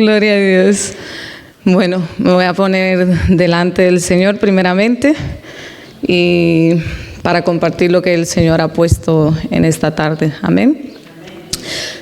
Gloria a Dios. Bueno, me voy a poner delante del Señor primeramente y para compartir lo que el Señor ha puesto en esta tarde. Amén.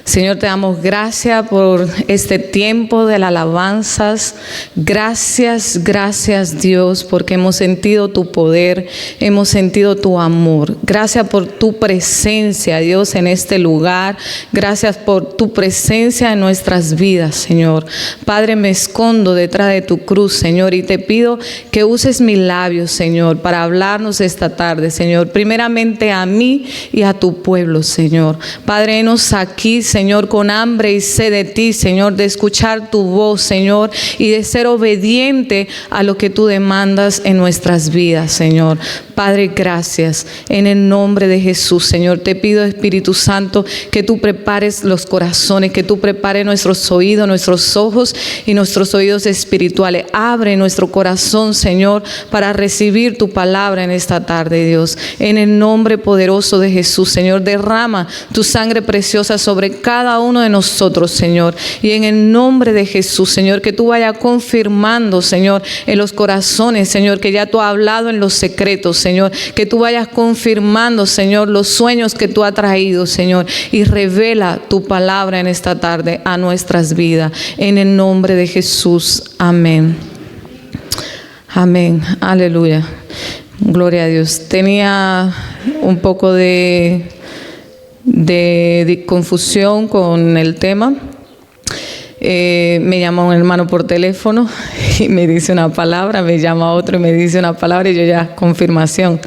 Señor, te damos gracias por este tiempo de las alabanzas. Gracias, gracias Dios, porque hemos sentido tu poder, hemos sentido tu amor. Gracias por tu presencia, Dios, en este lugar. Gracias por tu presencia en nuestras vidas, Señor. Padre, me escondo detrás de tu cruz, Señor, y te pido que uses mis labios, Señor, para hablarnos esta tarde, Señor. Primeramente a mí y a tu pueblo, Señor. Padre, enos aquí, Señor, con hambre y sed de ti, Señor, de escuchar tu voz, Señor, y de ser obediente a lo que tú demandas en nuestras vidas, Señor. Padre, gracias. En el nombre de Jesús, Señor, te pido, Espíritu Santo, que tú prepares los corazones, que tú prepares nuestros oídos, nuestros ojos y nuestros oídos espirituales. Abre nuestro corazón, Señor, para recibir tu palabra en esta tarde, Dios. En el nombre poderoso de Jesús, Señor, derrama tu sangre preciosa sobre cada uno de nosotros, Señor. Y en el nombre de Jesús, Señor, que tú vayas confirmando, Señor, en los corazones, Señor, que ya tú has hablado en los secretos, Señor, que tú vayas confirmando, Señor, los sueños que tú has traído, Señor, y revela tu palabra en esta tarde a nuestras vidas. En el nombre de Jesús. Amén. Amén. Aleluya. Gloria a Dios. Tenía un poco de confusión con el tema. Me llama un hermano por teléfono y me dice una palabra, me llama otro y me dice una palabra y yo ya, confirmación.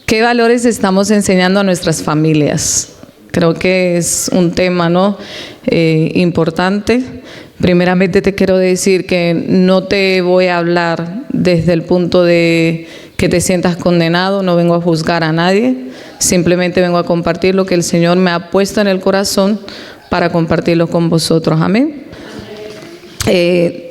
¿Qué valores estamos enseñando a nuestras familias? Creo que es un tema, ¿no? Importante. Primeramente te quiero decir que no te voy a hablar desde el punto de que te sientas condenado, no vengo a juzgar a nadie, simplemente vengo a compartir lo que el Señor me ha puesto en el corazón para compartirlo con vosotros. Amén.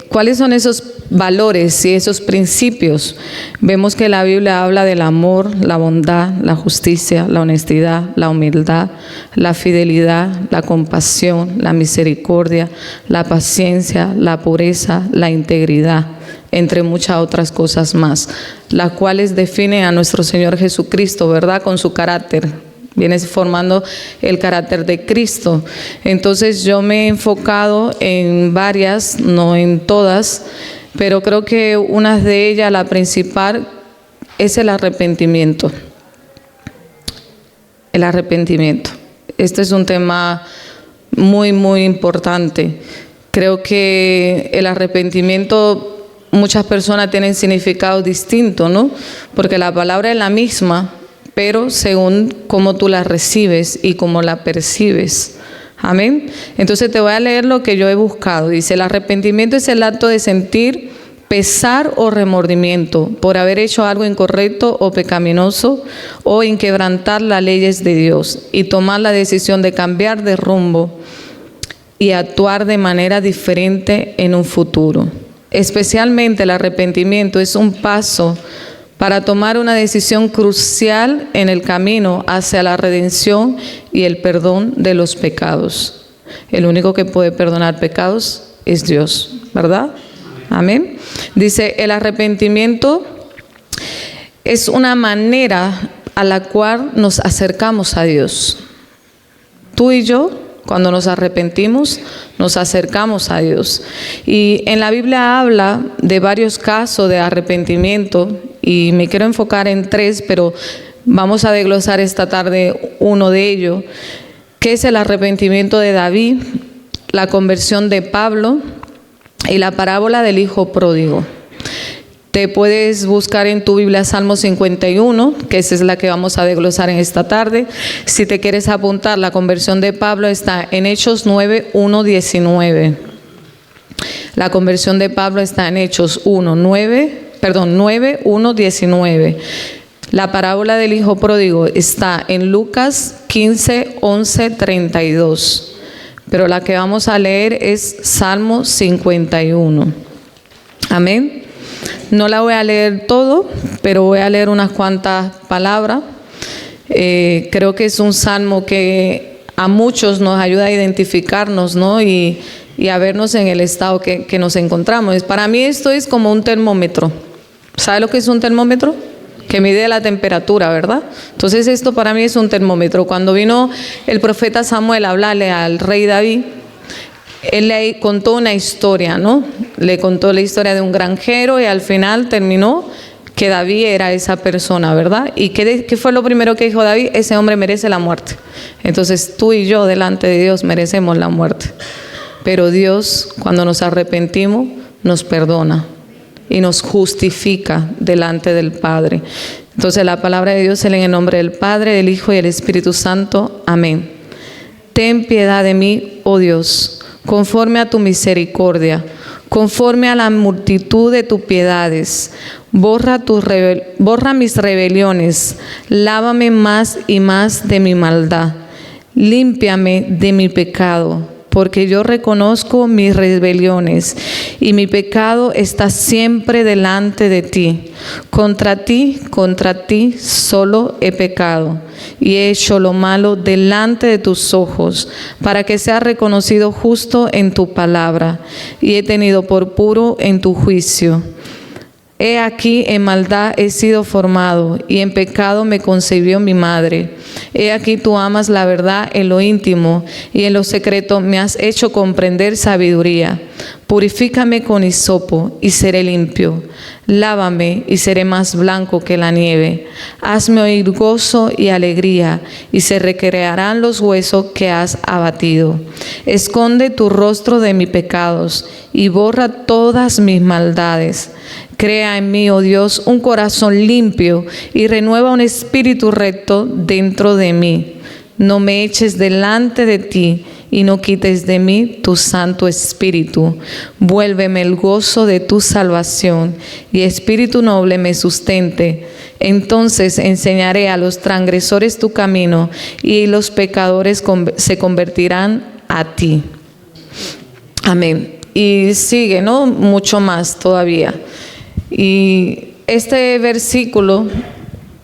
¿Cuáles son esos valores y esos principios? Vemos que la Biblia habla del amor, la bondad, la justicia, la honestidad, la humildad, la fidelidad, la compasión, la misericordia, la paciencia, la pureza, la integridad, entre muchas otras cosas más, las cuales definen a nuestro Señor Jesucristo, ¿verdad? Con su carácter. Viene formando el carácter de Cristo. Entonces yo me he enfocado en varias, no en todas, pero creo que una de ellas, la principal, es el arrepentimiento. El arrepentimiento. Este es un tema muy, muy importante. Creo que el arrepentimiento, muchas personas tienen significados distintos, ¿no? Porque la palabra es la misma, pero según cómo tú la recibes y cómo la percibes. Amén. Entonces te voy a leer lo que yo he buscado. Dice: el arrepentimiento es el acto de sentir pesar o remordimiento por haber hecho algo incorrecto o pecaminoso o inquebrantar las leyes de Dios y tomar la decisión de cambiar de rumbo y actuar de manera diferente en un futuro. Especialmente el arrepentimiento es un paso para tomar una decisión crucial en el camino hacia la redención y el perdón de los pecados. El único que puede perdonar pecados es Dios, ¿verdad? Amén. Dice, el arrepentimiento es una manera a la cual nos acercamos a Dios. Tú y yo, cuando nos arrepentimos, nos acercamos a Dios. Y en la Biblia habla de varios casos de arrepentimiento y me quiero enfocar en 3, pero vamos a desglosar esta tarde uno de ellos, que es el arrepentimiento de David, la conversión de Pablo y la parábola del hijo pródigo. Te puedes buscar en tu Biblia Salmo 51, que esa es la que vamos a desglosar en esta tarde. Si te quieres apuntar, la conversión de Pablo está en Hechos 9, 1, 19. La conversión de Pablo está en Hechos 9, 1, 19. La parábola del hijo pródigo está en Lucas 15, 11, 32. Pero la que vamos a leer es Salmo 51. Amén. No la voy a leer todo, pero voy a leer unas cuantas palabras. Creo que es un salmo que a muchos nos ayuda a identificarnos, ¿no? Y y a vernos en el estado que nos encontramos. Para mí esto es como un termómetro. ¿Sabe lo que es un termómetro? Que mide la temperatura, ¿verdad? Entonces esto para mí es un termómetro. Cuando vino el profeta Samuel a hablarle al rey David, él le contó una historia, ¿no? Le contó la historia de un granjero y al final terminó que David era esa persona, ¿verdad? ¿Y qué fue lo primero que dijo David? Ese hombre merece la muerte. Entonces tú y yo delante de Dios merecemos la muerte. Pero Dios, cuando nos arrepentimos, nos perdona y nos justifica delante del Padre. Entonces la palabra de Dios se lee en el nombre del Padre, del Hijo y del Espíritu Santo. Amén. Ten piedad de mí, oh Dios, conforme a tu misericordia, conforme a la multitud de tus piedades. Borra mis rebeliones, lávame más y más de mi maldad. Límpiame de mi pecado, porque yo reconozco mis rebeliones y mi pecado está siempre delante de ti. Contra ti solo he pecado y he hecho lo malo delante de tus ojos, para que sea reconocido justo en tu palabra y he tenido por puro en tu juicio. He aquí en maldad he sido formado y en pecado me concibió mi madre. He aquí tú amas la verdad en lo íntimo y en lo secreto me has hecho comprender sabiduría. Purifícame con hisopo y seré limpio. Lávame y seré más blanco que la nieve. Hazme oír gozo y alegría y se recrearán los huesos que has abatido. Esconde tu rostro de mis pecados y borra todas mis maldades. Crea en mí, oh Dios, un corazón limpio y renueva un espíritu recto dentro de mí. No me eches delante de ti y no quites de mí tu Santo Espíritu. Vuélveme el gozo de tu salvación y espíritu noble me sustente. Entonces enseñaré a los transgresores tu camino y los pecadores se convertirán a ti. Amén. Y sigue, ¿no? Mucho más todavía. Y este versículo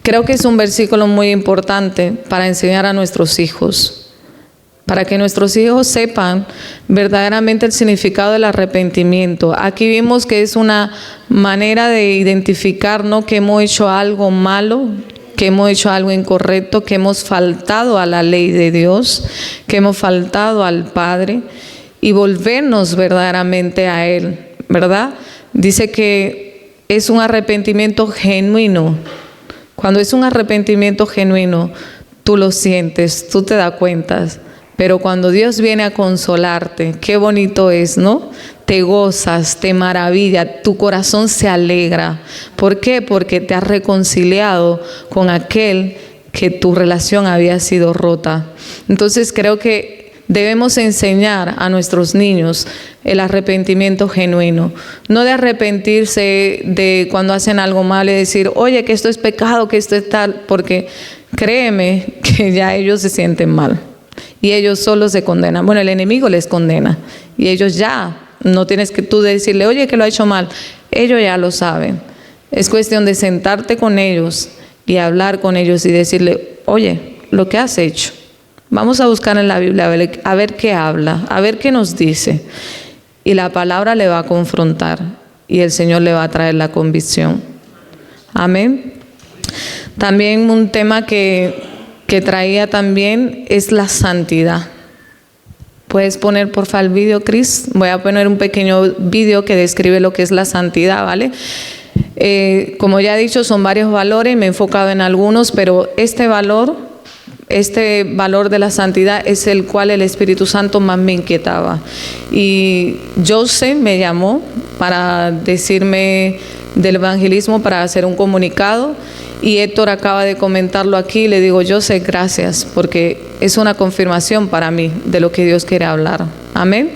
creo que es un versículo muy importante para enseñar a nuestros hijos, para que nuestros hijos sepan verdaderamente el significado del arrepentimiento. Aquí vimos que es una manera de identificar, ¿no?, que hemos hecho algo malo, que hemos hecho algo incorrecto, que hemos faltado a la ley de Dios, que hemos faltado al Padre y volvernos verdaderamente a Él, ¿verdad? Dice que es un arrepentimiento genuino. Cuando es un arrepentimiento genuino, tú lo sientes, tú te das cuenta. Pero cuando Dios viene a consolarte, qué bonito es, ¿no? Te gozas, te maravilla, tu corazón se alegra. ¿Por qué? Porque te has reconciliado con aquel que tu relación había sido rota. Entonces creo que debemos enseñar a nuestros niños el arrepentimiento genuino. No de arrepentirse de cuando hacen algo malo y decir, oye, que esto es pecado, que esto es tal, porque créeme que ya ellos se sienten mal y ellos solo se condenan. Bueno, el enemigo les condena y ellos ya, no tienes que tú decirle, oye, que lo ha hecho mal. Ellos ya lo saben. Es cuestión de sentarte con ellos y hablar con ellos y decirle, oye, lo que has hecho. Vamos a buscar en la Biblia a ver qué habla, a ver qué nos dice. Y la palabra le va a confrontar y el Señor le va a traer la convicción. Amén. También un tema que traía también es la santidad. ¿Puedes poner por favor el vídeo, Cris? Voy a poner un pequeño vídeo que describe lo que es la santidad, ¿vale? Como ya he dicho, son varios valores, me he enfocado en algunos, pero este valor de la santidad es el cual el Espíritu Santo más me inquietaba. Y Joseph me llamó para decirme del evangelismo, para hacer un comunicado, y Héctor acaba de comentarlo aquí. Le digo, Joseph, gracias, porque es una confirmación para mí de lo que Dios quiere hablar. Amén.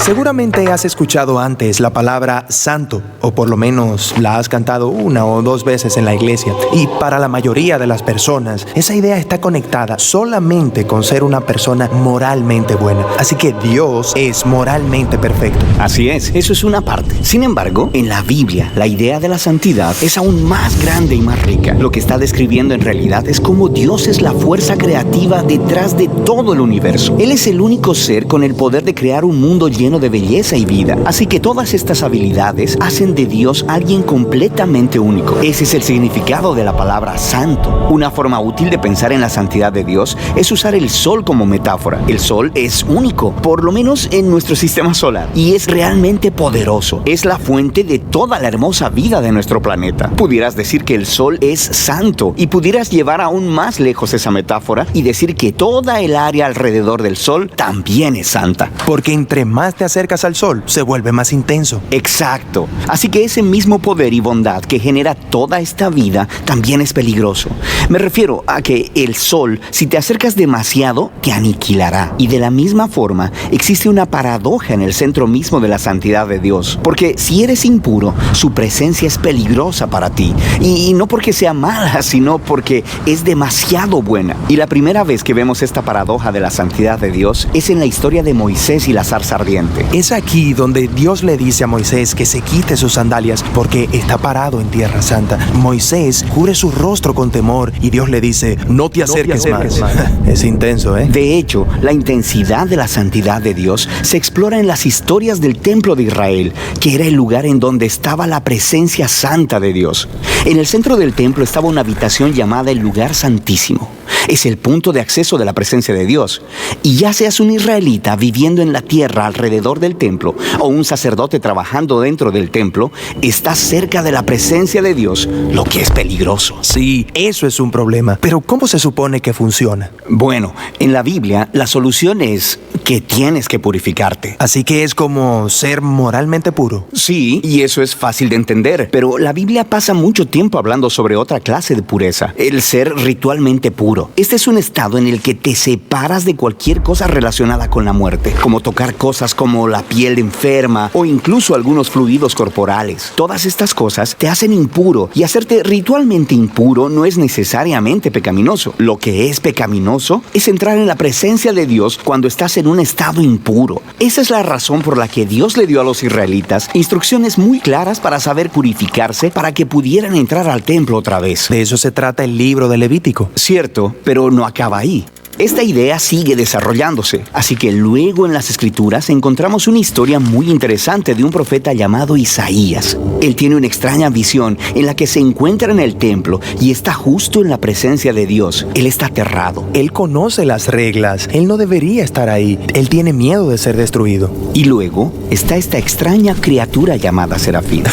Seguramente has escuchado antes la palabra santo, o por lo menos la has cantado 1 o 2 veces en la iglesia. Y para la mayoría de las personas, esa idea está conectada solamente con ser una persona moralmente buena. Así que Dios es moralmente perfecto. Así es, eso es una parte. Sin embargo, en la Biblia, la idea de la santidad es aún más grande y más rica. Lo que está describiendo en realidad es cómo Dios es la fuerza creativa detrás de todo el universo. Él es el único ser con el poder de crear un mundo lleno de belleza y vida. Así que todas estas habilidades hacen de Dios alguien completamente único. Ese es el significado de la palabra santo. Una forma útil de pensar en la santidad de Dios es usar el sol como metáfora. El sol es único, por lo menos en nuestro sistema solar, y es realmente poderoso. Es la fuente de toda la hermosa vida de nuestro planeta. Pudieras decir que el sol es santo, y pudieras llevar aún más lejos esa metáfora y decir que toda el área alrededor del sol también es santa. Porque entre más te acercas al sol, se vuelve más intenso. Exacto. Así que ese mismo poder y bondad que genera toda esta vida también es peligroso. Me refiero a que el sol, si te acercas demasiado, te aniquilará. Y de la misma forma, existe una paradoja en el centro mismo de la santidad de Dios. Porque si eres impuro, su presencia es peligrosa para ti. Y no porque sea mala, sino porque es demasiado buena. Y la primera vez que vemos esta paradoja de la santidad de Dios es en la historia de Moisés y la zarza ardiente. Es aquí donde Dios le dice a Moisés que se quite sus sandalias porque está parado en tierra santa. Moisés cubre su rostro con temor y Dios le dice, no te acerques más. Es intenso, ¿eh? De hecho, la intensidad de la santidad de Dios se explora en las historias del templo de Israel, que era el lugar en donde estaba la presencia santa de Dios. En el centro del templo estaba una habitación llamada el lugar santísimo. Es el punto de acceso de la presencia de Dios. Y ya seas un israelita viviendo en la tierra alrededor del templo o un sacerdote trabajando dentro del templo, estás cerca de la presencia de Dios, lo que es peligroso. Sí, eso es un problema. Pero ¿cómo se supone que funciona? Bueno, en la Biblia la solución es que tienes que purificarte. Así que es como ser moralmente puro. Sí, y eso es fácil de entender, pero la Biblia pasa mucho tiempo hablando sobre otra clase de pureza, el ser ritualmente puro. Este es un estado en el que te separas de cualquier cosa relacionada con la muerte, como tocar cosas como la piel enferma o incluso algunos fluidos corporales. Todas estas cosas te hacen impuro, y hacerte ritualmente impuro no es necesariamente pecaminoso. Lo que es pecaminoso es entrar en la presencia de Dios cuando estás en un estado impuro. Esa es la razón por la que Dios le dio a los israelitas instrucciones muy claras para saber purificarse para que pudieran entrar al templo otra vez. De eso se trata el libro de Levítico. Cierto, pero no acaba ahí. Esta idea sigue desarrollándose, así que luego en las Escrituras encontramos una historia muy interesante de un profeta llamado Isaías. Él tiene una extraña visión en la que se encuentra en el templo y está justo en la presencia de Dios. Él está aterrado. Él conoce las reglas. Él no debería estar ahí. Él tiene miedo de ser destruido. Y luego está esta extraña criatura llamada Serafín.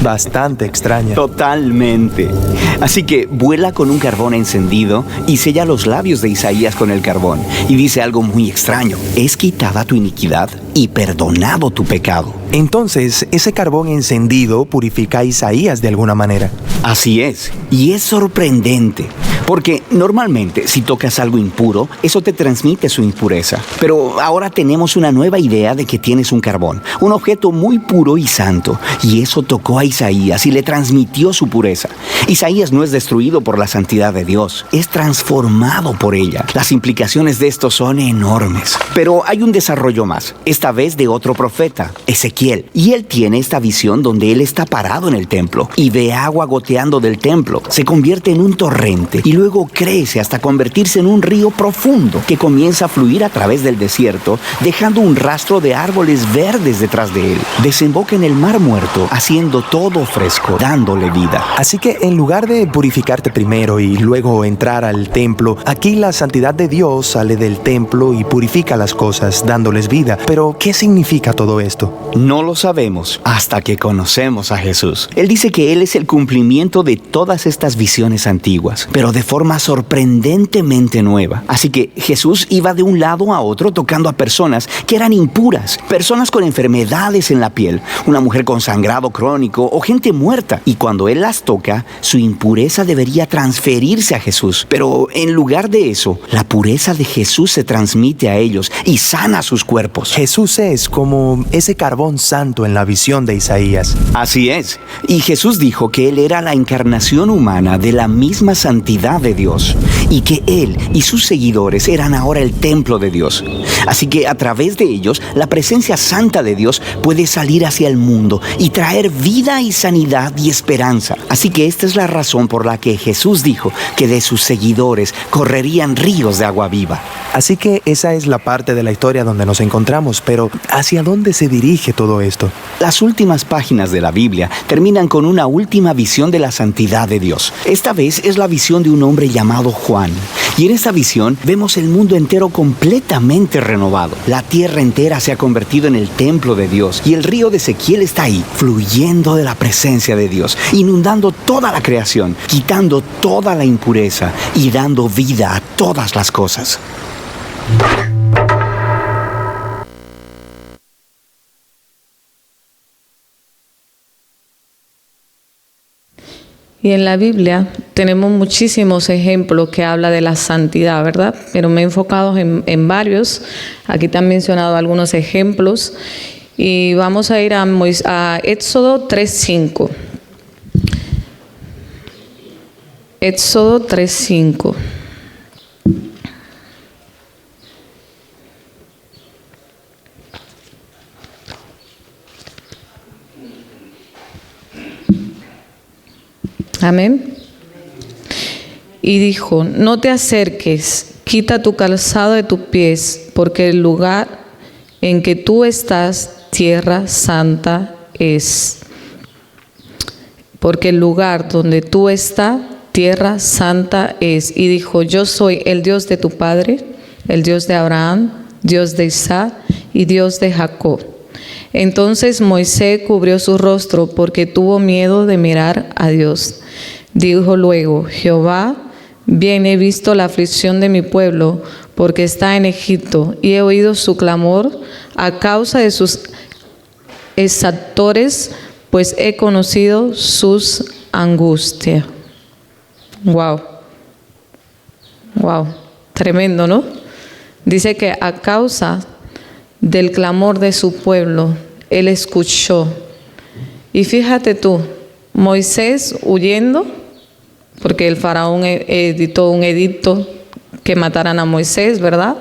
Bastante extraña. Totalmente. Así que vuela con un carbón encendido y sella los labios de Isaías con el carbón, y dice algo muy extraño: es quitada tu iniquidad y perdonado tu pecado. Entonces, ese carbón encendido purifica a Isaías de alguna manera. Así es, y es sorprendente, porque normalmente si tocas algo impuro, eso te transmite su impureza. Pero ahora tenemos una nueva idea de que tienes un carbón, un objeto muy puro y santo, y eso tocó a Isaías y le transmitió su pureza. Isaías no es destruido por la santidad de Dios, es transformado por ella. Las implicaciones de esto son enormes. Pero hay un desarrollo más, esta vez de otro profeta, Ezequiel. Y él tiene esta visión donde él está parado en el templo y ve agua goteando del templo. Se convierte en un torrente y luego crece hasta convertirse en un río profundo que comienza a fluir a través del desierto, dejando un rastro de árboles verdes detrás de él. Desemboca en el Mar Muerto, haciendo todo fresco, dándole vida. Así que en lugar de purificarte primero y luego entrar al templo, aquí la santidad de Dios sale del templo y purifica las cosas, dándoles vida. Pero, ¿qué significa todo esto? No lo sabemos hasta que conocemos a Jesús. Él dice que Él es el cumplimiento de todas estas visiones antiguas, pero de forma sorprendentemente nueva. Así que Jesús iba de un lado a otro tocando a personas que eran impuras, personas con enfermedades en la piel, una mujer con sangrado crónico o gente muerta. Y cuando Él las toca, su impureza debería transferirse a Jesús. Pero en lugar de eso, la pureza de Jesús se transmite a ellos y sana sus cuerpos. Jesús es como ese carbón santo en la visión de Isaías. Así es. Y Jesús dijo que Él era la encarnación humana de la misma santidad de Dios y que Él y sus seguidores eran ahora el templo de Dios. Así que a través de ellos, la presencia santa de Dios puede salir hacia el mundo y traer vida y sanidad y esperanza. Así que esta es la razón por la que Jesús dijo que de sus seguidores correrían ríos de agua viva. Así que esa es la parte de la historia donde nos encontramos, pero ¿hacia dónde se dirige todo esto? Las últimas páginas de la Biblia terminan con una última visión de la santidad de Dios. Esta vez es la visión de un hombre llamado Juan. Y en esta visión vemos el mundo entero completamente renovado. La tierra entera se ha convertido en el templo de Dios y el río de Ezequiel está ahí, fluyendo de la presencia de Dios, inundando toda la creación, quitando toda la impureza y dando vida a todas las cosas. Y en la Biblia tenemos muchísimos ejemplos que habla de la santidad, ¿verdad? Pero me he enfocado en varios. Aquí te han mencionado algunos ejemplos. Y vamos a ir a Éxodo 3:5. Éxodo 3:5. Amén. Y dijo: no te acerques, quita tu calzado de tus pies, porque el lugar en que tú estás, tierra santa es. Porque el lugar donde tú estás, tierra santa es. Y dijo: yo soy el Dios de tu padre, el Dios de Abraham, Dios de Isaac y Dios de Jacob. Entonces Moisés cubrió su rostro porque tuvo miedo de mirar a Dios. Dijo luego: Jehová, bien he visto la aflicción de mi pueblo, porque está en Egipto, y he oído su clamor a causa de sus exactores, pues he conocido sus angustias. Wow. Wow. Tremendo, ¿no? Dice que a causa del clamor de su pueblo, Él escuchó. Y fíjate tú, Moisés huyendo, porque el faraón editó un edicto que mataran a Moisés, ¿verdad?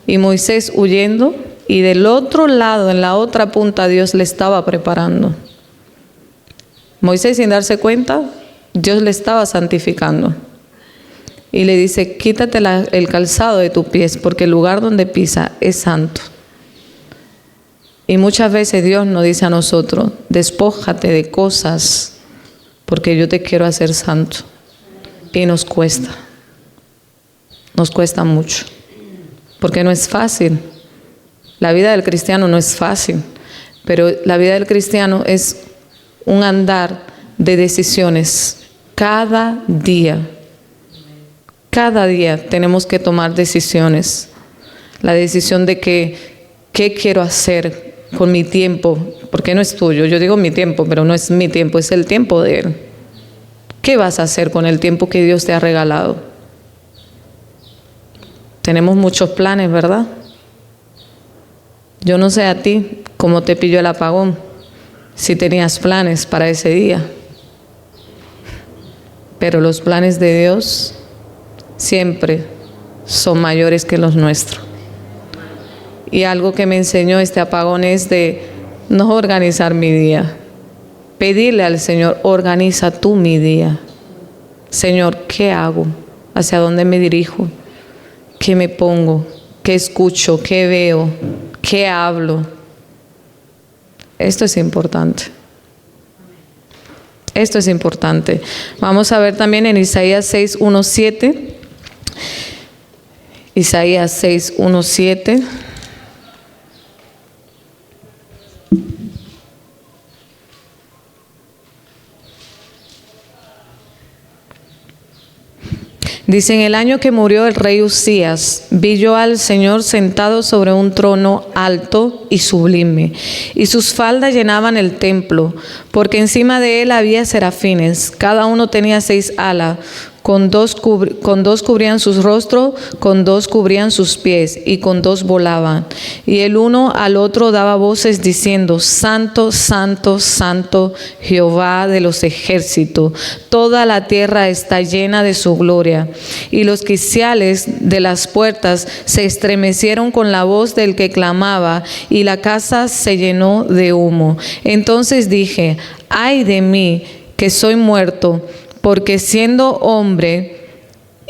Y Moisés huyendo, y del otro lado, en la otra punta, Dios le estaba preparando. Moisés, sin darse cuenta, Dios le estaba santificando. Y le dice: quítate el calzado de tus pies, porque el lugar donde pisa es santo. Y muchas veces Dios nos dice a nosotros: despójate de cosas, porque yo te quiero hacer santo. Y nos cuesta mucho, porque no es fácil. La vida del cristiano no es fácil, pero la vida del cristiano es un andar de decisiones. Cada día tenemos que tomar decisiones. La decisión de qué quiero hacer con mi tiempo, porque no es tuyo. Yo digo mi tiempo, pero no es mi tiempo, es el tiempo de Él. ¿Qué vas a hacer con el tiempo que Dios te ha regalado? Tenemos muchos planes, ¿verdad? Yo no sé a ti cómo te pilló el apagón, si tenías planes para ese día. Pero los planes de Dios siempre son mayores que los nuestros. Y algo que me enseñó este apagón es de no organizar mi día. Pedirle al Señor: organiza tú mi día. Señor, ¿qué hago? ¿Hacia dónde me dirijo? ¿Qué me pongo? ¿Qué escucho? ¿Qué veo? ¿Qué hablo? Esto es importante. Esto es importante. Vamos a ver también en Isaías 6:1-7. Isaías 6:1-7. Dice, en el año que murió el rey Uzías, vi yo al Señor sentado sobre un trono alto y sublime, y sus faldas llenaban el templo, porque encima de él había serafines, cada uno tenía 6 alas, con dos cubrían sus rostros, con 2 cubrían sus pies, y con 2 volaban. Y el uno al otro daba voces diciendo, Santo, Santo, Santo, Jehová de los ejércitos, toda la tierra está llena de su gloria. Y los quiciales de las puertas se estremecieron con la voz del que clamaba, y la casa se llenó de humo. Entonces dije, ay de mí, que soy muerto, porque siendo hombre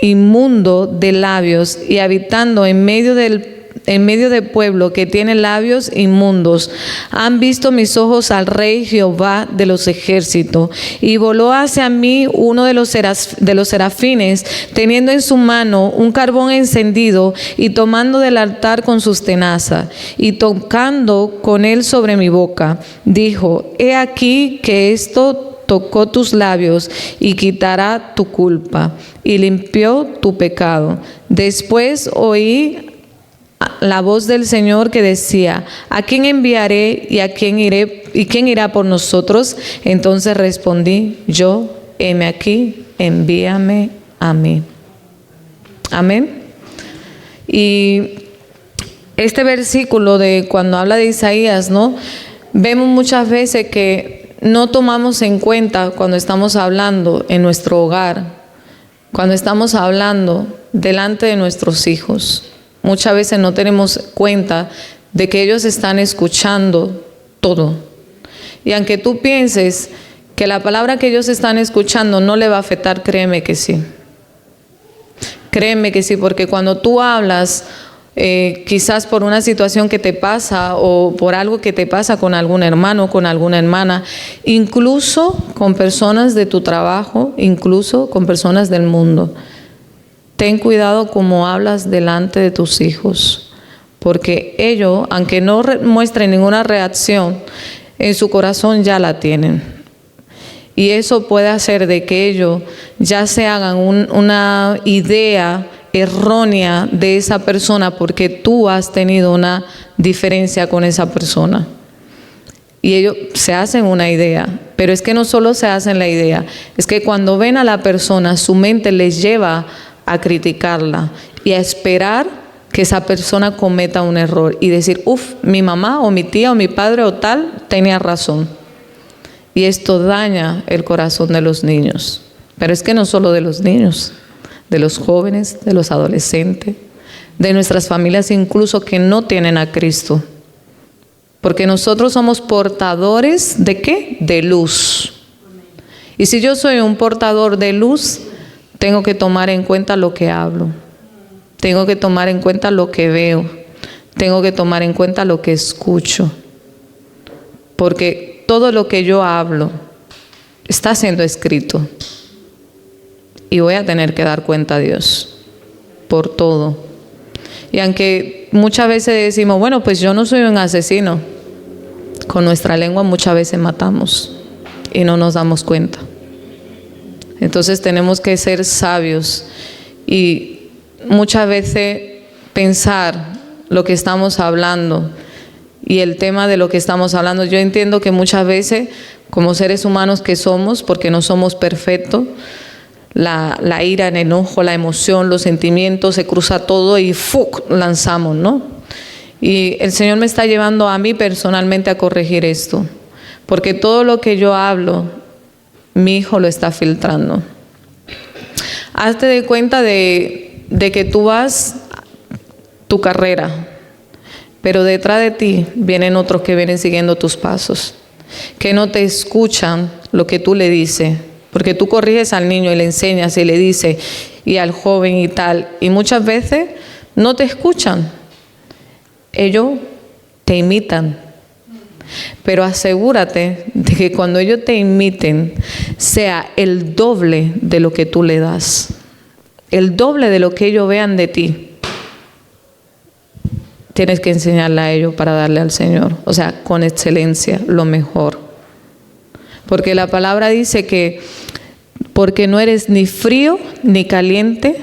inmundo de labios y habitando en medio de pueblo que tiene labios inmundos, han visto mis ojos al Rey Jehová de los ejércitos. Y voló hacia mí uno de los serafines, teniendo en su mano un carbón encendido, y tomando del altar con sus tenazas, y tocando con él sobre mi boca, dijo, he aquí que esto tocó tus labios y quitará tu culpa y limpió tu pecado. Después oí la voz del Señor que decía, ¿a quién enviaré y a quién iré y quién irá por nosotros? Entonces respondí yo, heme aquí, envíame a mí. Amén. Y este versículo de cuando habla de Isaías, ¿no? Vemos muchas veces que no tomamos en cuenta cuando estamos hablando en nuestro hogar, cuando estamos hablando delante de nuestros hijos. Muchas veces no tenemos cuenta de que ellos están escuchando todo. Y aunque tú pienses que la palabra que ellos están escuchando no le va a afectar, créeme que sí. Créeme que sí, porque cuando tú hablas, quizás por una situación que te pasa o por algo que te pasa con algún hermano, con alguna hermana, incluso con personas de tu trabajo, incluso con personas del mundo. Ten cuidado cómo hablas delante de tus hijos, porque ellos, aunque no muestren ninguna reacción, en su corazón ya la tienen. Y eso puede hacer de que ellos ya se hagan una idea errónea de esa persona porque tú has tenido una diferencia con esa persona. Y ellos se hacen una idea, pero es que no solo se hacen la idea, es que cuando ven a la persona, su mente les lleva a criticarla y a esperar que esa persona cometa un error y decir, mi mamá o mi tía o mi padre o tal tenía razón. Y esto daña el corazón de los niños. Pero es que no solo de los niños, de los jóvenes, de los adolescentes, de nuestras familias incluso que no tienen a Cristo. Porque nosotros somos portadores ¿de qué? De luz. Y si yo soy un portador de luz, tengo que tomar en cuenta lo que hablo. Tengo que tomar en cuenta lo que veo. Tengo que tomar en cuenta lo que escucho. Porque todo lo que yo hablo está siendo escrito. Y voy a tener que dar cuenta a Dios por todo. Y aunque muchas veces decimos, bueno, pues yo no soy un asesino, con nuestra lengua muchas veces matamos y no nos damos cuenta. Entonces tenemos que ser sabios y muchas veces pensar lo que estamos hablando y el tema de lo que estamos hablando. Yo entiendo que muchas veces, como seres humanos que somos, porque no somos perfectos, la ira, el enojo, la emoción, los sentimientos, se cruza todo y lanzamos, ¿no? Y el Señor me está llevando a mí personalmente a corregir esto, porque todo lo que yo hablo, mi hijo lo está filtrando. Hazte de cuenta de que tú vas tu carrera, pero detrás de ti vienen otros que vienen siguiendo tus pasos, que no te escuchan lo que tú le dices. Porque tú corriges al niño y le enseñas y le dices, y al joven y tal, y muchas veces no te escuchan. Ellos te imitan. Pero asegúrate de que cuando ellos te imiten, sea el doble de lo que tú le das. El doble de lo que ellos vean de ti. Tienes que enseñarle a ellos para darle al Señor. O sea, con excelencia, lo mejor. Porque la palabra dice que porque no eres ni frío ni caliente,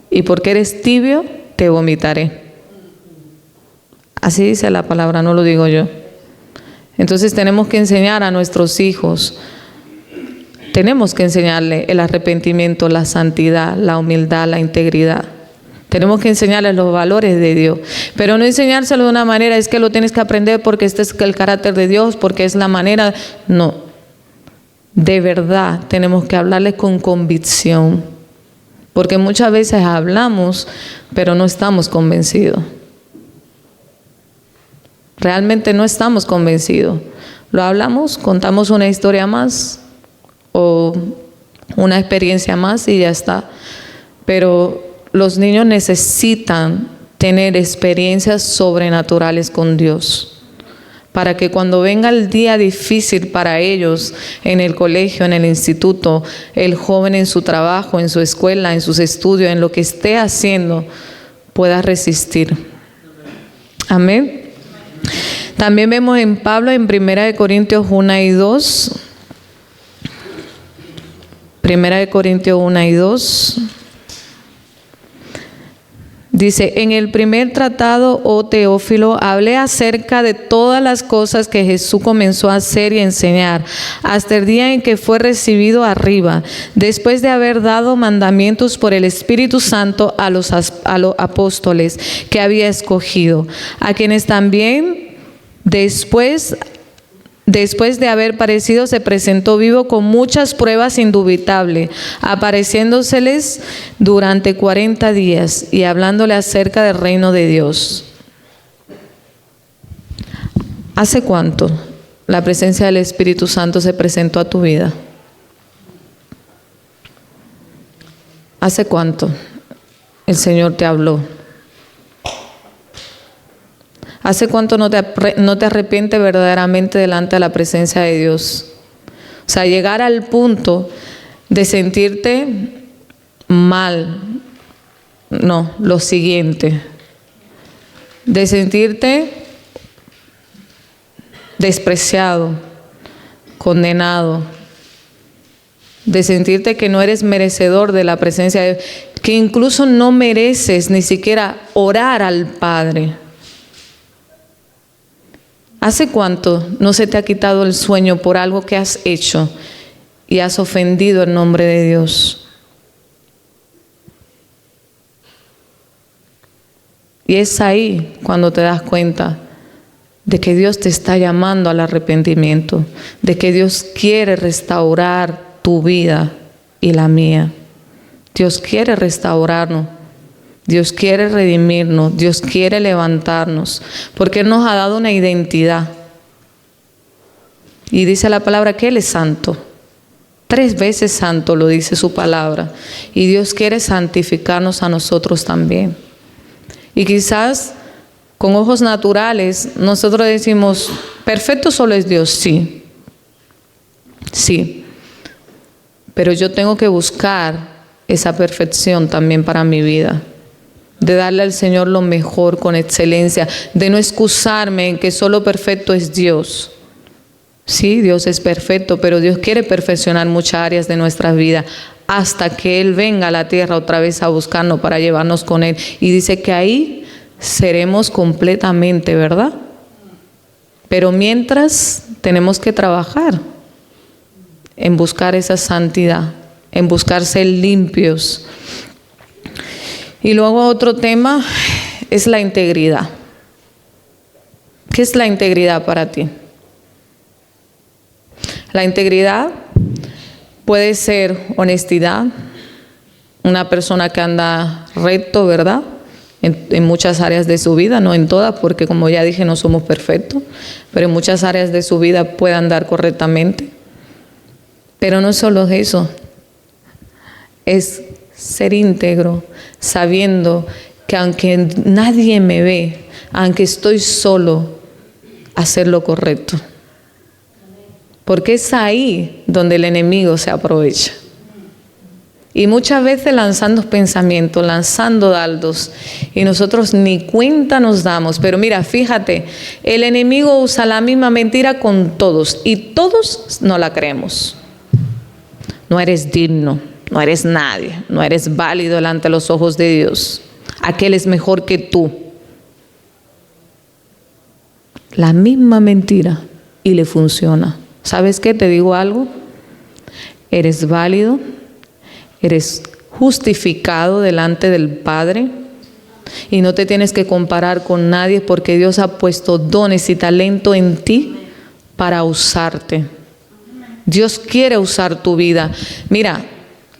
y porque eres tibio, te vomitaré. Así dice la palabra, no lo digo yo. Entonces tenemos que enseñar a nuestros hijos, tenemos que enseñarle el arrepentimiento, la santidad, la humildad, la integridad. Tenemos que enseñarles los valores de Dios, pero no enseñárselo de una manera, es que lo tienes que aprender porque este es el carácter de Dios, porque es la manera. No, de verdad tenemos que hablarles con convicción, porque muchas veces hablamos, pero no estamos convencidos. Realmente no estamos convencidos. Lo hablamos, contamos una historia más o una experiencia más y ya está. Pero los niños necesitan tener experiencias sobrenaturales con Dios, para que cuando venga el día difícil para ellos en el colegio, en el instituto, el joven en su trabajo, en su escuela, en sus estudios, en lo que esté haciendo, pueda resistir. Amén. También vemos en Pablo en 1 Corintios 1 y 2. 1 Corintios 1 y 2. Dice, en el primer tratado, oh Teófilo, hablé acerca de todas las cosas que Jesús comenzó a hacer y enseñar, hasta el día en que fue recibido arriba, después de haber dado mandamientos por el Espíritu Santo a los apóstoles que había escogido, a quienes también después de haber parecido se presentó vivo con muchas pruebas indubitables, apareciéndoseles durante 40 días y hablándole acerca del reino de Dios. ¿Hace cuánto la presencia del Espíritu Santo se presentó a tu vida? ¿Hace cuánto el Señor te habló? ¿Hace cuánto no te arrepientes verdaderamente delante de la presencia de Dios? O sea, llegar al punto de sentirte mal. No, lo siguiente. De sentirte despreciado, condenado. De sentirte que no eres merecedor de la presencia de Dios. Que incluso no mereces ni siquiera orar al Padre. ¿Hace cuánto no se te ha quitado el sueño por algo que has hecho y has ofendido el nombre de Dios? Y es ahí cuando te das cuenta de que Dios te está llamando al arrepentimiento, de que Dios quiere restaurar tu vida y la mía. Dios quiere restaurarnos. Dios quiere redimirnos, Dios quiere levantarnos, porque Él nos ha dado una identidad. Y dice la palabra que Él es santo. 3 veces santo lo dice su palabra. Y Dios quiere santificarnos a nosotros también. Y quizás con ojos naturales nosotros decimos, perfecto solo es Dios, sí. Sí. Pero yo tengo que buscar esa perfección también para mi vida. De darle al Señor lo mejor con excelencia, de no excusarme en que solo perfecto es Dios. Sí, Dios es perfecto, pero Dios quiere perfeccionar muchas áreas de nuestra vida hasta que Él venga a la tierra otra vez a buscarnos para llevarnos con Él. Y dice que ahí seremos completamente, ¿verdad? Pero mientras tenemos que trabajar en buscar esa santidad, en buscar ser limpios. Y luego otro tema es la integridad. ¿Qué es la integridad para ti? La integridad puede ser honestidad, una persona que anda recto, ¿verdad? En muchas áreas de su vida, no en todas, porque como ya dije, no somos perfectos, pero en muchas áreas de su vida puede andar correctamente. Pero no solo eso, es ser íntegro, sabiendo que aunque nadie me ve, aunque estoy solo, hacer lo correcto. Porque es ahí donde el enemigo se aprovecha. Y muchas veces lanzando pensamientos, lanzando dardos, y nosotros ni cuenta nos damos. Pero mira, fíjate, el enemigo usa la misma mentira con todos, y todos no la creemos. no eres digno, no eres nadie, no eres válido delante de los ojos de Dios. Aquel es mejor que tú. La misma mentira y le funciona. ¿Sabes qué? Te digo algo. Eres válido, eres justificado delante del Padre y no te tienes que comparar con nadie porque Dios ha puesto dones y talento en ti para usarte. Dios quiere usar tu vida. Mira,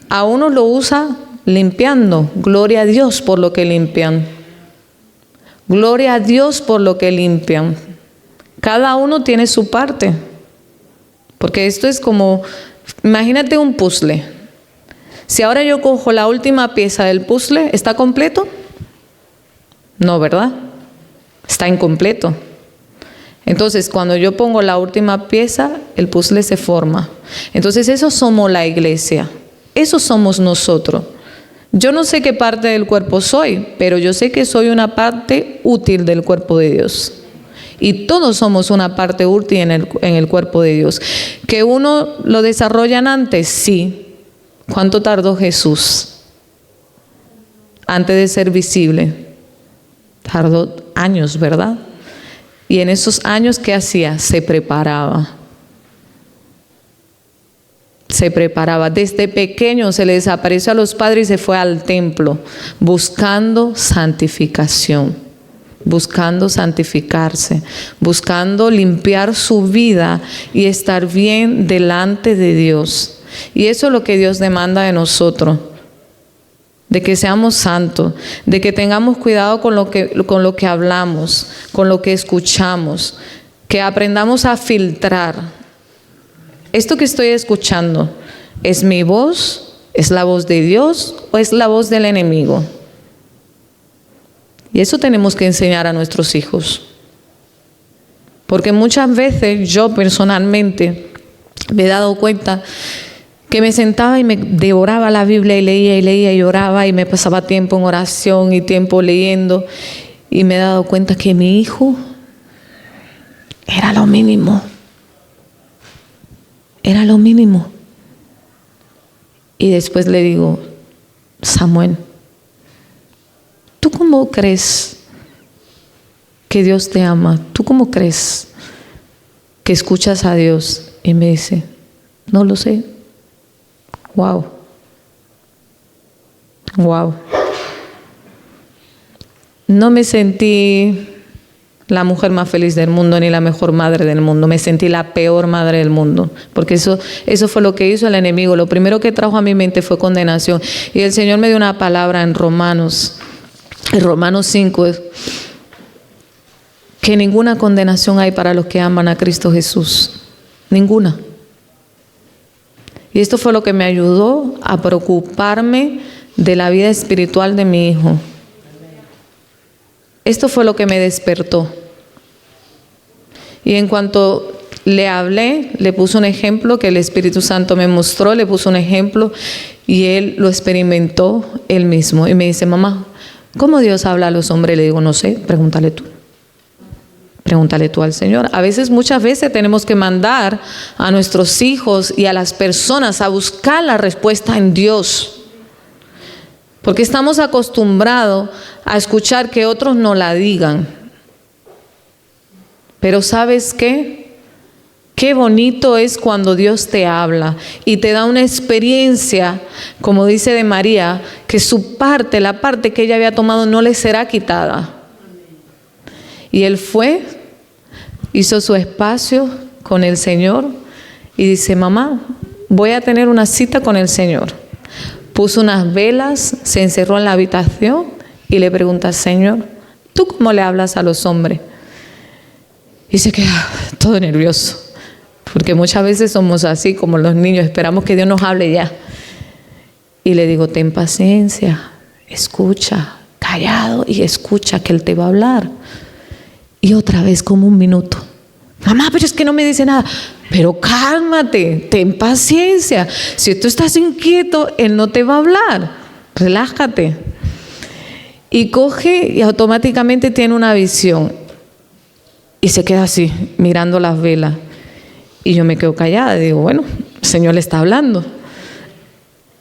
a uno lo usa limpiando. Gloria a Dios por lo que limpian. Gloria a Dios por lo que limpian. Cada uno tiene su parte. Porque esto es como, imagínate un puzzle. Si ahora yo cojo la última pieza del puzzle, ¿está completo? No, ¿verdad? Está incompleto. Entonces, cuando yo pongo la última pieza, el puzzle se forma. Entonces, eso somos la iglesia. Eso somos nosotros. Yo no sé qué parte del cuerpo soy, pero yo sé que soy una parte útil del cuerpo de Dios. Y todos somos una parte útil en el cuerpo de Dios. ¿Que uno lo desarrollan antes? Sí. ¿Cuánto tardó Jesús antes de ser visible? Tardó años, ¿verdad? Y en esos años, ¿qué hacía? Se preparaba. Se preparaba. Desde pequeño se le desapareció a los padres y se fue al templo buscando santificación, buscando santificarse, buscando limpiar su vida y estar bien delante de Dios. Y eso es lo que Dios demanda de nosotros, de que seamos santos, de que tengamos cuidado con lo que hablamos, con lo que escuchamos, que aprendamos a filtrar. Esto que estoy escuchando, ¿es mi voz? ¿Es la voz de Dios o es la voz del enemigo? Y eso tenemos que enseñar a nuestros hijos. Porque muchas veces yo personalmente me he dado cuenta que me sentaba y me devoraba la Biblia y leía y oraba y me pasaba tiempo en oración y tiempo leyendo y me he dado cuenta que mi hijo era lo mínimo. Era lo mínimo. Y después le digo, Samuel, ¿tú cómo crees que Dios te ama? ¿Tú cómo crees que escuchas a Dios? Y me dice, no lo sé. Wow. Wow. No me sentí la mujer más feliz del mundo ni la mejor madre del mundo. Me sentí la peor madre del mundo. Porque eso fue lo que hizo el enemigo. Lo primero que trajo a mi mente fue condenación. Y el Señor me dio una palabra en Romanos 5, que ninguna condenación hay para los que aman a Cristo Jesús. Ninguna. Y esto fue lo que me ayudó a preocuparme de la vida espiritual de mi hijo. Esto fue lo que me despertó. Y en cuanto le hablé, le puse un ejemplo que el Espíritu Santo me mostró, le puse un ejemplo y él lo experimentó él mismo. Y me dice, mamá, ¿cómo Dios habla a los hombres? Le digo, no sé, pregúntale tú. Pregúntale tú al Señor. Muchas veces tenemos que mandar a nuestros hijos y a las personas a buscar la respuesta en Dios. Porque estamos acostumbrados a escuchar que otros no la digan. Pero ¿sabes qué? Qué bonito es cuando Dios te habla y te da una experiencia, como dice de María, que su parte, la parte que ella había tomado, no le será quitada. Y él fue, hizo su espacio con el Señor y dice, mamá, voy a tener una cita con el Señor. Puso unas velas, se encerró en la habitación y le pregunta al Señor, ¿tú cómo le hablas a los hombres? Y se queda todo nervioso, porque muchas veces somos así como los niños, esperamos que Dios nos hable ya. Y le digo, ten paciencia, escucha, callado y escucha que Él te va a hablar. Y otra vez como un minuto. Mamá, pero es que no me dice nada. Pero cálmate, ten paciencia. Si tú estás inquieto, Él no te va a hablar. Relájate. Y coge y automáticamente tiene una visión. Y se queda así, mirando las velas. Y yo me quedo callada. Digo, bueno, el Señor le está hablando.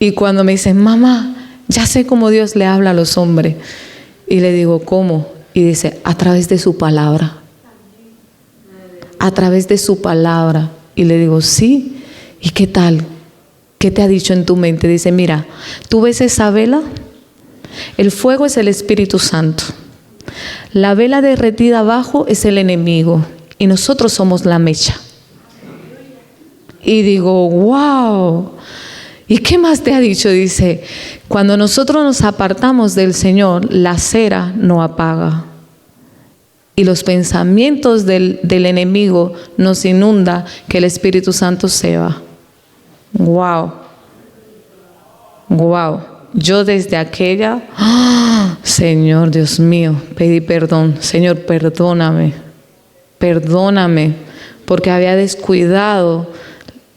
Y cuando me dicen, mamá, ya sé cómo Dios le habla a los hombres. Y le digo, ¿cómo? Y dice, a través de su palabra. A través de su palabra. Y le digo, sí. ¿Y qué tal? ¿Qué te ha dicho en tu mente? Dice, mira, ¿tú ves esa vela? El fuego es el Espíritu Santo. La vela derretida abajo es el enemigo. Y nosotros somos la mecha. Y digo, wow. ¿Y qué más te ha dicho? Dice, cuando nosotros nos apartamos del Señor, la cera no apaga. Y los pensamientos del enemigo nos inunda, que el Espíritu Santo se va. Wow. Wow. Yo desde aquella, Señor Dios mío, pedí perdón. Señor, perdóname. Perdóname, porque había descuidado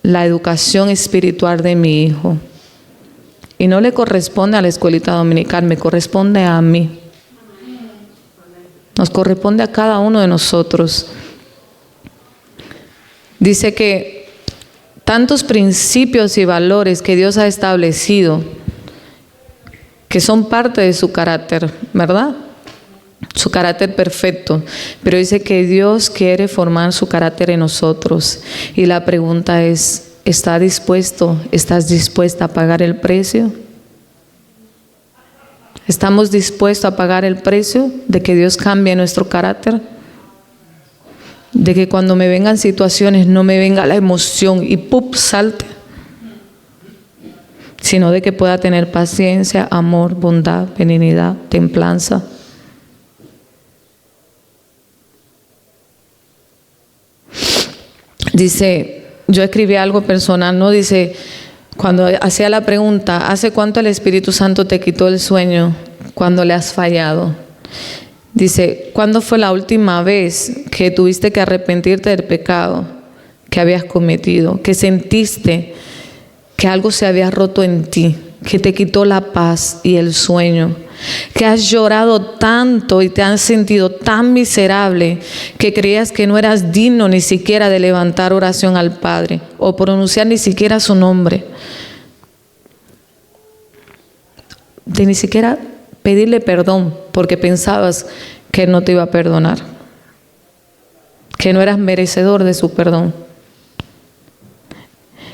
la educación espiritual de mi hijo. Y no le corresponde a la escuelita dominical, me corresponde a mí. Nos corresponde a cada uno de nosotros. Dice que tantos principios y valores que Dios ha establecido, que son parte de su carácter, ¿verdad? Su carácter perfecto. Pero dice que Dios quiere formar su carácter en nosotros. Y la pregunta es, ¿estás dispuesta a pagar el precio? ¿Estamos dispuestos a pagar el precio de que Dios cambie nuestro carácter? De que cuando me vengan situaciones no me venga la emoción y ¡pum! Salte. Sino de que pueda tener paciencia, amor, bondad, benignidad, templanza. Dice, yo escribí algo personal, ¿no? Dice, cuando hacía la pregunta, ¿hace cuánto el Espíritu Santo te quitó el sueño cuando le has fallado? Dice, ¿cuándo fue la última vez que tuviste que arrepentirte del pecado que habías cometido? Que sentiste que algo se había roto en ti, que te quitó la paz y el sueño. Que has llorado tanto y te has sentido tan miserable que creías que no eras digno ni siquiera de levantar oración al Padre o pronunciar ni siquiera su nombre, de ni siquiera pedirle perdón porque pensabas que Él no te iba a perdonar, que no eras merecedor de su perdón.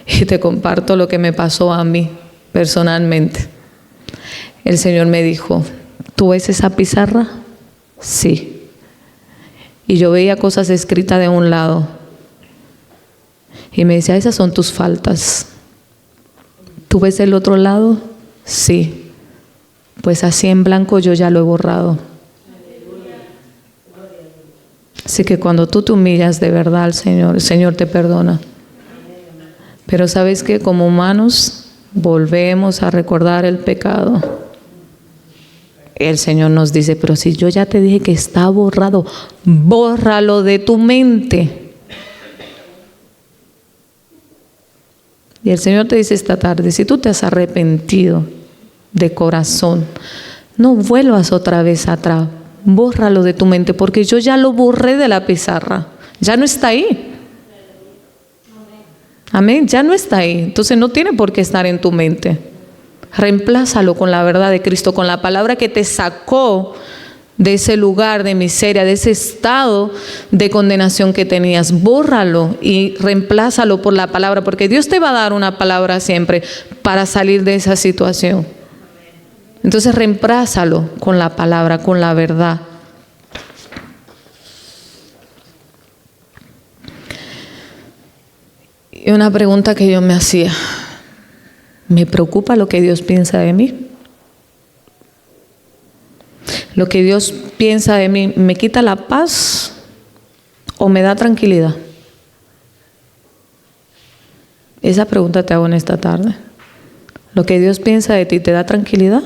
Y te comparto lo que me pasó a mí personalmente. El Señor me dijo, ¿tú ves esa pizarra? Sí. Y yo veía cosas escritas de un lado. Y me decía, esas son tus faltas. ¿Tú ves el otro lado? Sí. Pues así en blanco yo ya lo he borrado. Así que cuando tú te humillas de verdad al Señor, el Señor te perdona. Pero ¿sabes qué? Como humanos volvemos a recordar el pecado. El Señor nos dice, pero si yo ya te dije que está borrado, bórralo de tu mente. Y el Señor te dice esta tarde, si tú te has arrepentido de corazón, no vuelvas otra vez atrás, bórralo de tu mente, porque yo ya lo borré de la pizarra, ya no está ahí. Amén, ya no está ahí, entonces no tiene por qué estar en tu mente. Reemplázalo con la verdad de Cristo, con la palabra que te sacó de ese lugar de miseria, de ese estado de condenación que tenías. Bórralo y reemplázalo por la palabra, porque Dios te va a dar una palabra siempre para salir de esa situación. Entonces reemplázalo con la palabra, con la verdad. Y una pregunta que yo me hacía, ¿me preocupa lo que Dios piensa de mí? ¿Lo que Dios piensa de mí me quita la paz o me da tranquilidad? Esa pregunta te hago en esta tarde. ¿Lo que Dios piensa de ti te da tranquilidad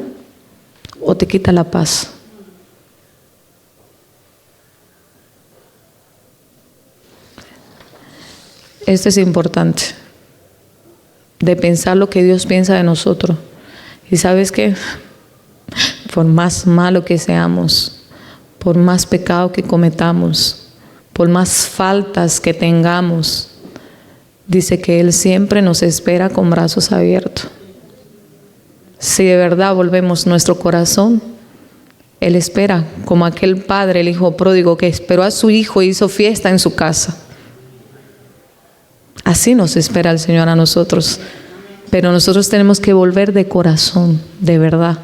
o te quita la paz? Esto es importante, de pensar lo que Dios piensa de nosotros. Y ¿sabes qué? Por más malo que seamos, por más pecado que cometamos, por más faltas que tengamos, dice que Él siempre nos espera con brazos abiertos. si de verdad volvemos nuestro corazón, Él espera, como aquel padre, el hijo pródigo, que esperó a su hijo y hizo fiesta en su casa. Así nos espera el Señor a nosotros. Pero nosotros tenemos que volver de corazón, de verdad.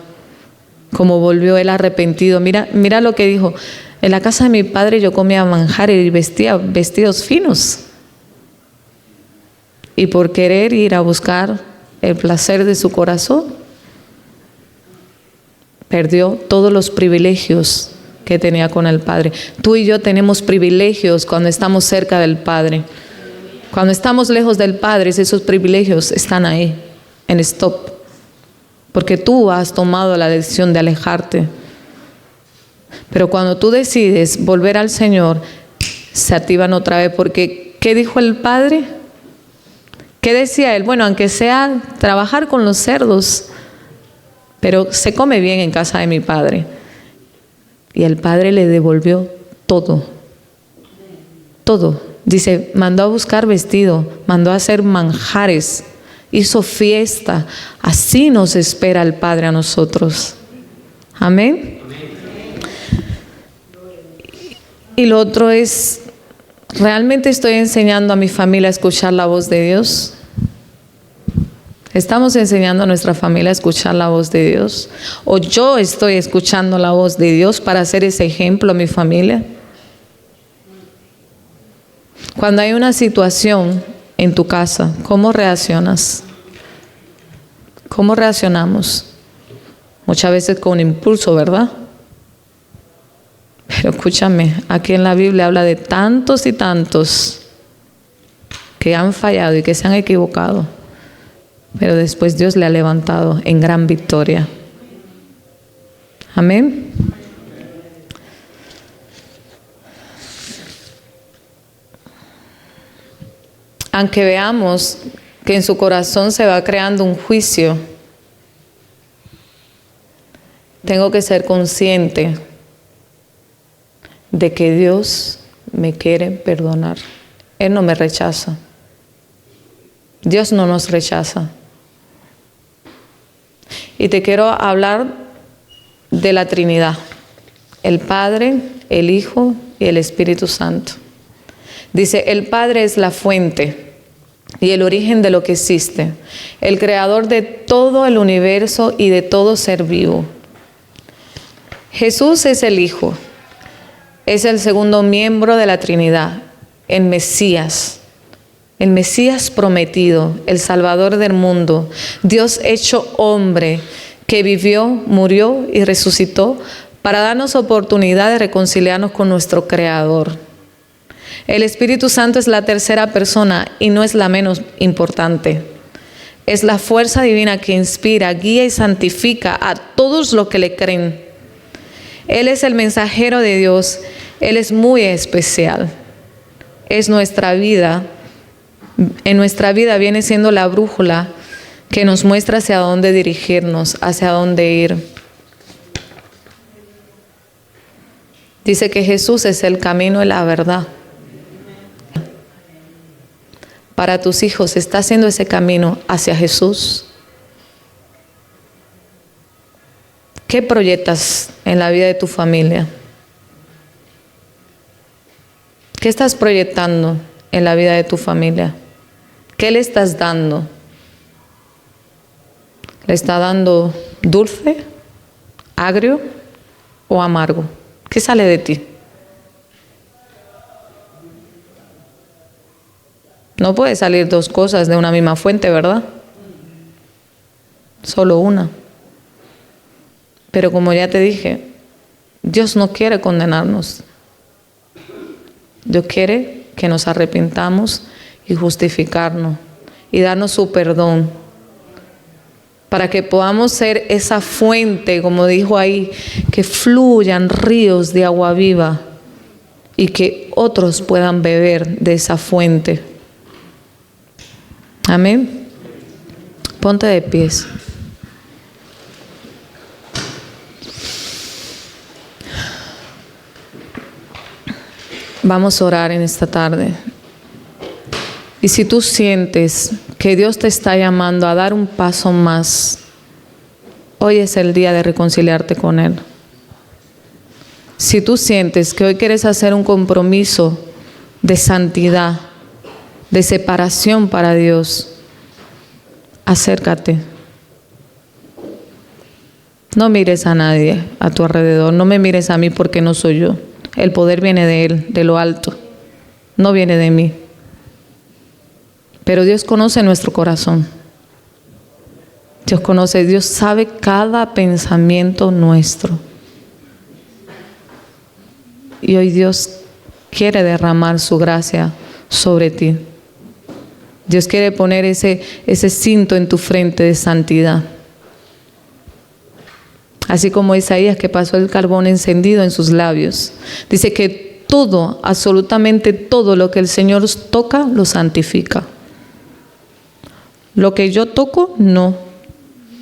Como volvió Él arrepentido. Mira lo que dijo. En la casa de mi padre yo comía manjares y vestía vestidos finos. Y por querer ir a buscar el placer de su corazón, perdió todos los privilegios que tenía con el Padre. Tú y yo tenemos privilegios cuando estamos cerca del Padre. Cuando estamos lejos del Padre, esos privilegios están ahí, en stop. Porque tú has tomado la decisión de alejarte. Pero cuando tú decides volver al Señor, se activan otra vez. Porque, ¿qué dijo el Padre? ¿Qué decía Él? Bueno, aunque sea trabajar con los cerdos, pero se come bien en casa de mi Padre. Y el Padre le devolvió todo. Todo. Dice, mandó a buscar vestido, mandó a hacer manjares, hizo fiesta. Así nos espera el Padre a nosotros. Amén. Y lo otro es, ¿realmente estoy enseñando a mi familia a escuchar la voz de Dios? ¿Estamos enseñando a nuestra familia a escuchar la voz de Dios? ¿O yo estoy escuchando la voz de Dios para hacer ese ejemplo a mi familia? Cuando hay una situación en tu casa, ¿cómo reaccionas? ¿Cómo reaccionamos? Muchas veces con impulso, ¿verdad? Pero escúchame, aquí en la Biblia habla de tantos y tantos que han fallado y que se han equivocado. Pero después Dios le ha levantado en gran victoria. Amén. Aunque veamos que en su corazón se va creando un juicio, tengo que ser consciente de que Dios me quiere perdonar. Él no me rechaza. Dios no nos rechaza. Y te quiero hablar de la Trinidad, el Padre, el Hijo y el Espíritu Santo. Dice, el Padre es la fuente y el origen de lo que existe, el creador de todo el universo y de todo ser vivo. Jesús es el Hijo, es el segundo miembro de la Trinidad, el Mesías prometido, el Salvador del mundo, Dios hecho hombre, que vivió, murió y resucitó para darnos oportunidad de reconciliarnos con nuestro Creador. El Espíritu Santo es la tercera persona y no es la menos importante. Es la fuerza divina que inspira, guía y santifica a todos los que le creen. Él es el mensajero de Dios. Él es muy especial. Es nuestra vida. En nuestra vida viene siendo la brújula que nos muestra hacia dónde dirigirnos, hacia dónde ir. Dice que Jesús es el camino y la verdad. Para tus hijos, ¿está haciendo ese camino hacia Jesús? ¿Qué proyectas en la vida de tu familia? ¿Qué estás proyectando en la vida de tu familia? ¿Qué le estás dando? ¿Le está dando dulce, agrio o amargo? ¿Qué sale de ti? No puede salir dos cosas de una misma fuente, ¿verdad? Solo una. Pero como ya te dije, Dios no quiere condenarnos. Dios quiere que nos arrepintamos y justificarnos y darnos su perdón para que podamos ser esa fuente, como dijo ahí, que fluyan ríos de agua viva y que otros puedan beber de esa fuente. Amén. Ponte de pies. Vamos a orar en esta tarde. Y si tú sientes que Dios te está llamando a dar un paso más, hoy es el día de reconciliarte con Él. Si tú sientes que hoy quieres hacer un compromiso de santidad, de separación para Dios, acércate. No mires a nadie a tu alrededor, no me mires a mí porque no soy yo. El poder viene de Él, de lo alto, no viene de mí. Pero Dios conoce nuestro corazón. Dios sabe cada pensamiento nuestro. Y hoy Dios quiere derramar su gracia sobre ti. Dios quiere poner ese cinto en tu frente de santidad. Así como Isaías, que pasó el carbón encendido en sus labios. Dice que todo, absolutamente todo lo que el Señor toca, lo santifica. Lo que yo toco, no.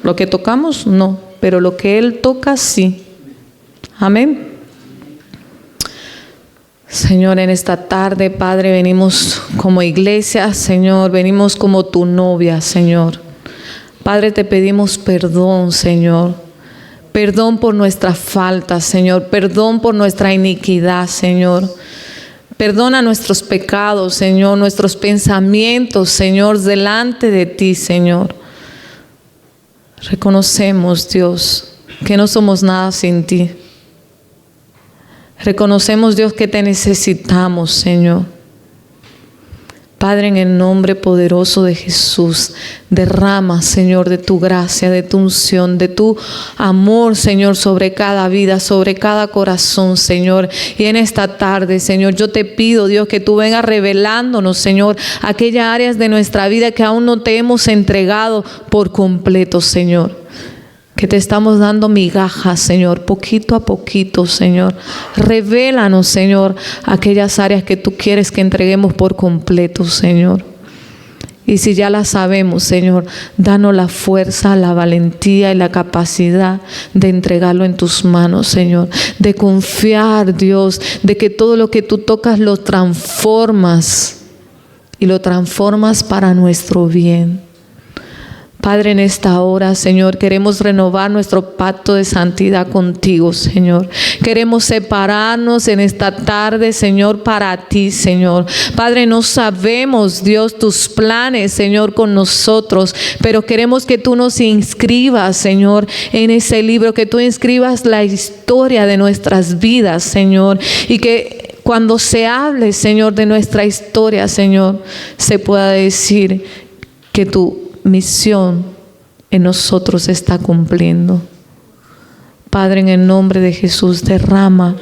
Lo que tocamos, no. Pero lo que Él toca, sí. Amén. Señor, en esta tarde, Padre, venimos como iglesia, Señor, venimos como tu novia, Señor. Padre, te pedimos perdón, Señor. Perdón por nuestras faltas, Señor. Perdón por nuestra iniquidad, Señor. Perdona nuestros pecados, Señor, nuestros pensamientos, Señor, delante de ti, Señor. Reconocemos, Dios, que no somos nada sin ti. Reconocemos, Dios, que te necesitamos, Señor. Padre, en el nombre poderoso de Jesús, derrama, Señor, de tu gracia, de tu unción, de tu amor, Señor, sobre cada vida, sobre cada corazón, Señor. Y en esta tarde, Señor, yo te pido, Dios, que tú vengas revelándonos, Señor, aquellas áreas de nuestra vida que aún no te hemos entregado por completo, Señor. Que te estamos dando migajas, Señor, poquito a poquito, Señor. Revélanos, Señor, aquellas áreas que tú quieres que entreguemos por completo, Señor. Y si ya las sabemos, Señor, danos la fuerza, la valentía y la capacidad de entregarlo en tus manos, Señor. De confiar, Dios, de que todo lo que tú tocas lo transformas y lo transformas para nuestro bien. Padre, en esta hora, Señor, queremos renovar nuestro pacto de santidad contigo, Señor. Queremos separarnos en esta tarde, Señor, para ti, Señor. Padre, no sabemos, Dios, tus planes, Señor, con nosotros, pero queremos que tú nos inscribas, Señor, en ese libro, que tú inscribas la historia de nuestras vidas, Señor, y que cuando se hable, Señor, de nuestra historia, Señor, se pueda decir que tu misión en nosotros se está cumpliendo. Padre, en el nombre de Jesús, derrama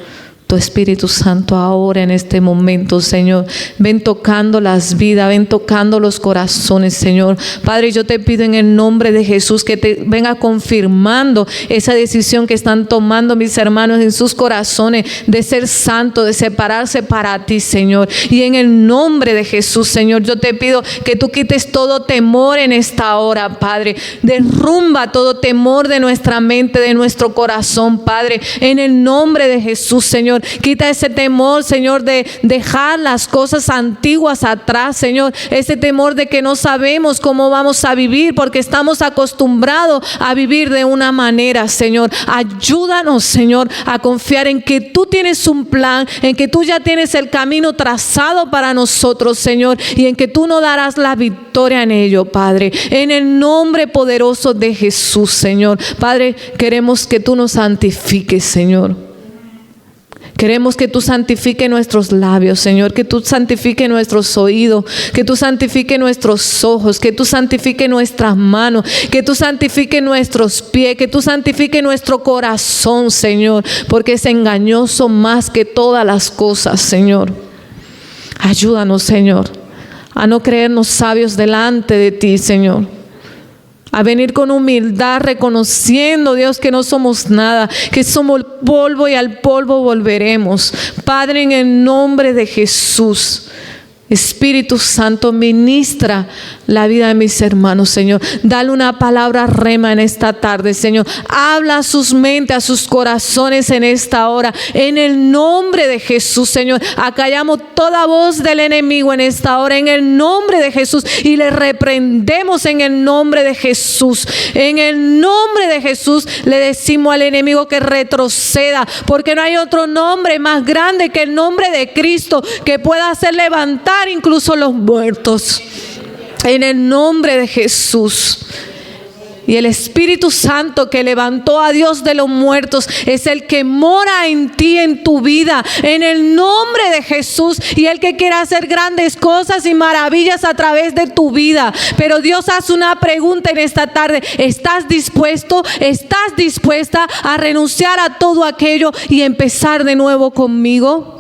tu Espíritu Santo ahora en este momento, Señor. Ven tocando las vidas, ven tocando los corazones, Señor. Padre, yo te pido en el nombre de Jesús que te venga confirmando esa decisión que están tomando mis hermanos en sus corazones de ser santos, de separarse para ti, Señor. Y en el nombre de Jesús, Señor, yo te pido que tú quites todo temor en esta hora, Padre. Derrumba todo temor de nuestra mente, de nuestro corazón, Padre. En el nombre de Jesús, Señor. Quita ese temor, Señor, de dejar las cosas antiguas atrás, Señor. Ese temor de que no sabemos cómo vamos a vivir porque estamos acostumbrados a vivir de una manera, Señor. Ayúdanos, Señor, a confiar en que tú tienes un plan, en que tú ya tienes el camino trazado para nosotros, Señor, y en que tú nos darás la victoria en ello, Padre. En el nombre poderoso de Jesús, Señor. Padre, queremos que tú nos santifiques, Señor. Queremos que tú santifiques nuestros labios, Señor, que tú santifiques nuestros oídos, que tú santifiques nuestros ojos, que tú santifiques nuestras manos, que tú santifiques nuestros pies, que tú santifiques nuestro corazón, Señor, porque es engañoso más que todas las cosas, Señor. Ayúdanos, Señor, a no creernos sabios delante de ti, Señor. A venir con humildad, reconociendo, Dios, que no somos nada, que somos polvo y al polvo volveremos. Padre, en el nombre de Jesús, Espíritu Santo, ministra la vida de mis hermanos, Señor. Dale una palabra rema en esta tarde, Señor. Habla a sus mentes, a sus corazones en esta hora. En el nombre de Jesús, Señor. Acallamos toda voz del enemigo en esta hora, en el nombre de Jesús. Y le reprendemos en el nombre de Jesús. En el nombre de Jesús le decimos al enemigo que retroceda, porque no hay otro nombre más grande que el nombre de Cristo, que pueda hacer levantar incluso los muertos. En el nombre de Jesús. Y el Espíritu Santo que levantó a Dios de los muertos es el que mora en ti, en tu vida, en el nombre de Jesús. Y el que quiere hacer grandes cosas y maravillas a través de tu vida. Pero Dios hace una pregunta en esta tarde: ¿estás dispuesto? ¿Estás dispuesta a renunciar a todo aquello y empezar de nuevo conmigo?